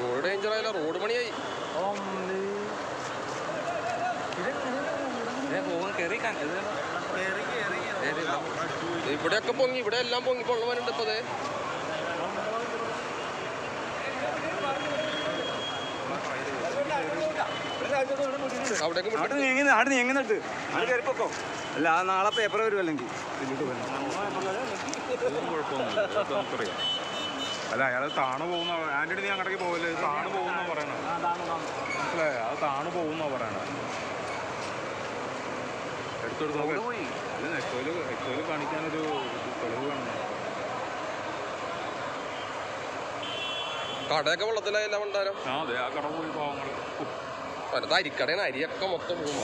Road ഡേഞ്ചറായില്ല, road പണിയായി. ഇവിടെയൊക്കെ പൊങ്ങി, ഇവിടെ എല്ലാം പൊങ്ങി പൊങ്ങുവാനുണ്ട് ഇപ്പൊ. അതെ അല്ല നാളെ പേപ്പർ വരും. അല്ലെങ്കിൽ അല്ല അയാൾ താണു പോകുന്ന ആന്റണി നീ അങ്ങോട്ടേക്ക് പോകല്ലേ, താണു പോകുന്ന പറയണത് മനസ്സിലായോ? അത് താണു പോകുന്ന പറയണത്. എടുത്തെടുത്ത് നോക്ക്. അല്ല എക്സോയില് കാണിക്കാനൊരു തെളിവ് വേണം. കടയൊക്കെ വെള്ളത്തിലായല്ല മണ്ടാരം. അതെ, ആ കട പോയി പാവങ്ങള് അരിക്കടയാണ്, അരിയൊക്കെ മൊത്തം പോകും.